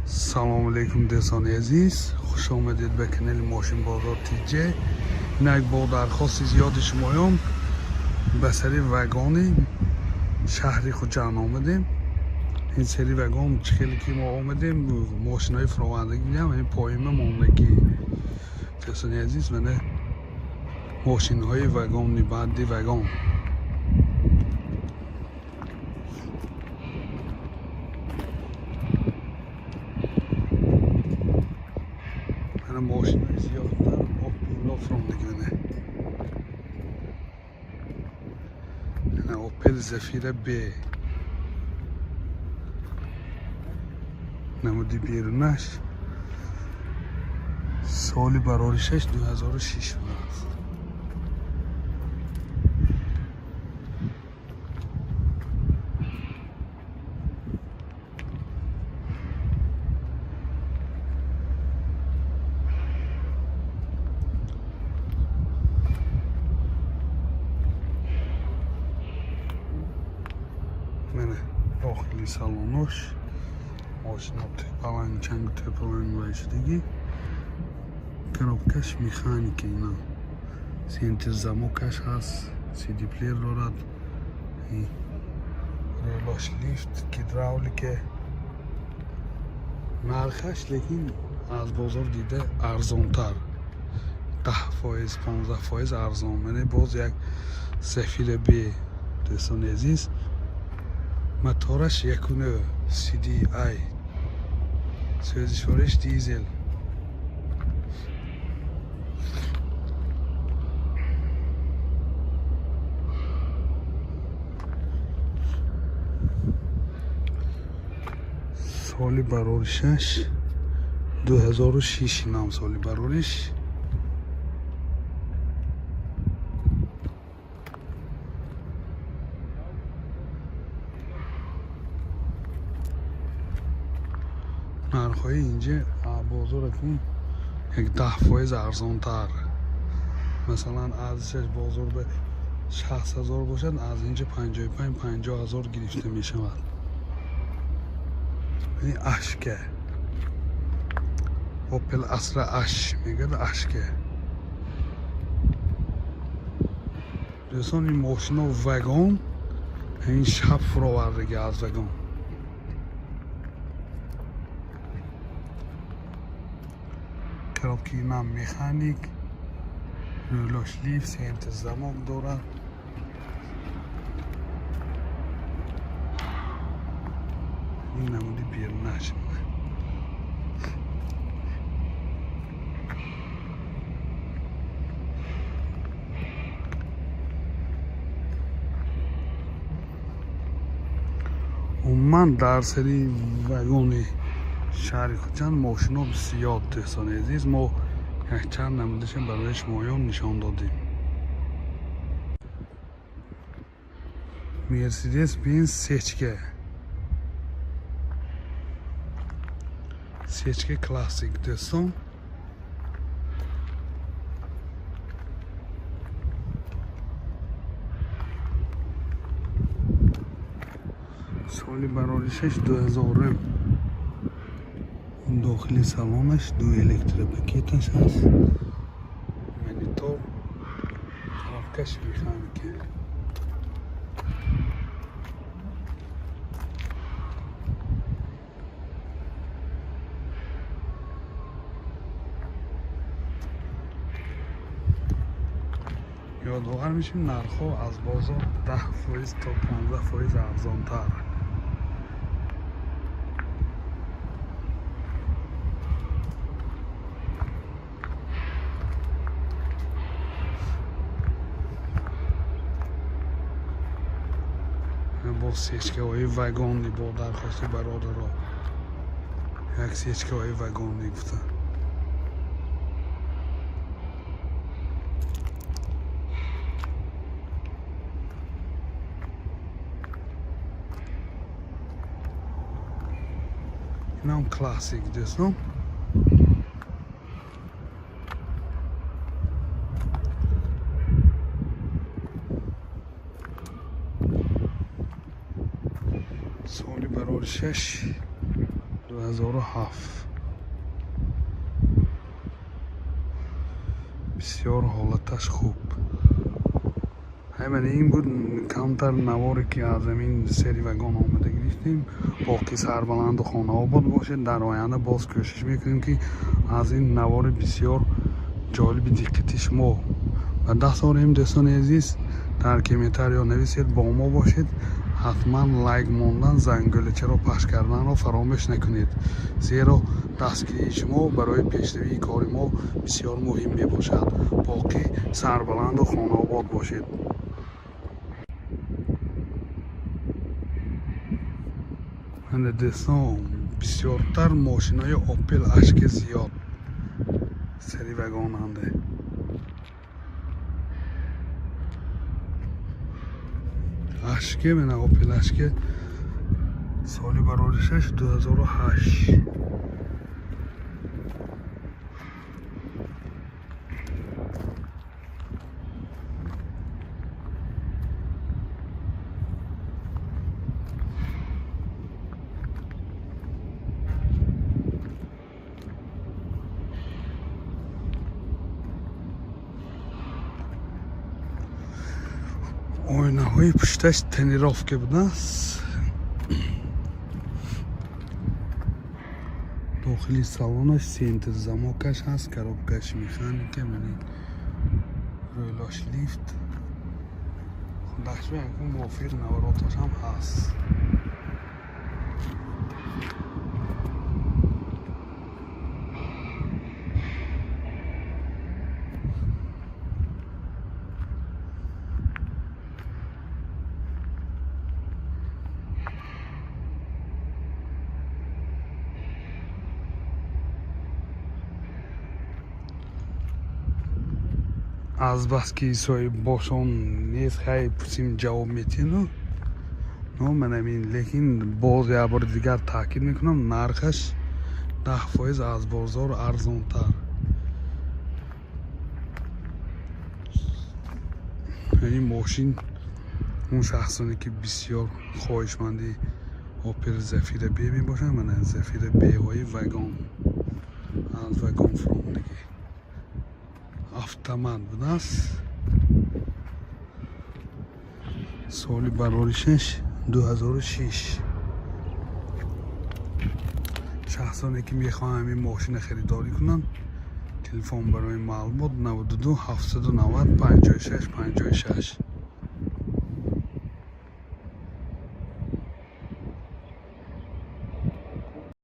سلام علیکم دوستان عزیز، خوش آمدید به کانال ماشین بازار تیجه. این یک با درخواست زیاد شمایان به سری وگانی شهری خود جمع آمدیم. این سری وگان خیلی که ما آمدیم ماشین های فراوندگی دیدم. این پایین مملکی دوستان عزیز و ماشین های وگانی بعدی وگان ماشین های زیاد در اوپل فراوندگی اوپل زفیر بی نمودی بیرونش سالی براریشش 2006 بود. من داخلی سالونش ماشین تپلنگ چنگ تپلنگ وایشدگی коробкаш механики اینا سینتر زموکش هست سی دی پلیر دارد ریلاش لیفت گیدراولیکه نرخش لیکن از بازار دیده ارزانتر 10% 15% ارزان یعنی باز یک سفیر بی دوستان عزیز موتورش یکونه سی دی آی سوزشوارش دیزل سالی براریشش 2006 نام سالی براریش نرخ‌های اینجا بازار کن یک 10% ارزان تر مثلا ارزشش بازار به 60,000 باشد از اینجا 55-50,000 گرفته می شود. این اشکه اوپل اصل اش میگه اشکه دوستان این ماشین ها وگان این شب فراوردگی از وگان коробки нам механик рулёш лифт сенти замок дорад این نمودی بیرونش من در سری وگونی شهری خودشان ماشین ها بسیار دوستان عزیز ما یک چند نمودشن برای شمایان نشان دادیم. مرسیدس بنز سیچکه کلاسیک دوستان سالی براریشش 2000 داخلی سالانش 2 الکتریکیتش هست مانیتور کارکش مکانیکی یادآور میشیم نرخ‌ها از بازار 10% تا 15% ارزان‌تر با سیچکه های وگانی با درخواست برادر را یک سیچکه های وگانی گفتن این هم کلاسیک دوستان соли барори 6 2007. бисёр ҳолаташ хуб. ҳамин ин буд камтар наворе ки аз ҳамин сери вагон омада гирифтем. боқӣ сарбаланду хонаобод бошед. дар оянда боз кӯшиш мекунем ки аз ин навори бисёр ҷолиби диққати шумо ба даст орем. дӯстони азиз, дар комментариё нависед, бо мо бошед. ҳатман лайк мондан, зангӯлачаро пахш карданро фаромӯш накунед, зеро дастгирии шумо барои пешравии кори мо бисёр муҳим мебошад. боқӣ сарбаланду хонаобод бошед. дӯстон, бисёртар мошинои Opel Ashka зиёд сери вагонанда. Ashka мена Opel Ashka соли барори 6 2008. ойнаҳои пушташ тонировка будааст. дохили салонаш сентр-замокаш ҳаст, коробкаш механика, рӯлаш лифт, худашба якун муовиқ навороташ ҳам ҳаст. азбаски соҳиббошон нест, хай пурсим ҷавоб метину номанамин, лекин боз як бори дигар таъкид мекунам, нархаш 10% аз бозор арзонтар. ин мошин он шахсоне ки бисёр хоҳишманди Opel Zafira B мебошанд, мана Zafira B-ҳои вагон аз вагон фромдагӣ автомат будааст. соли барори 6 2006. шахсоне ки мехоҳанд ҳамин мошина харидорӣ кунанд, телефон барои маълумот 92 790 56 56.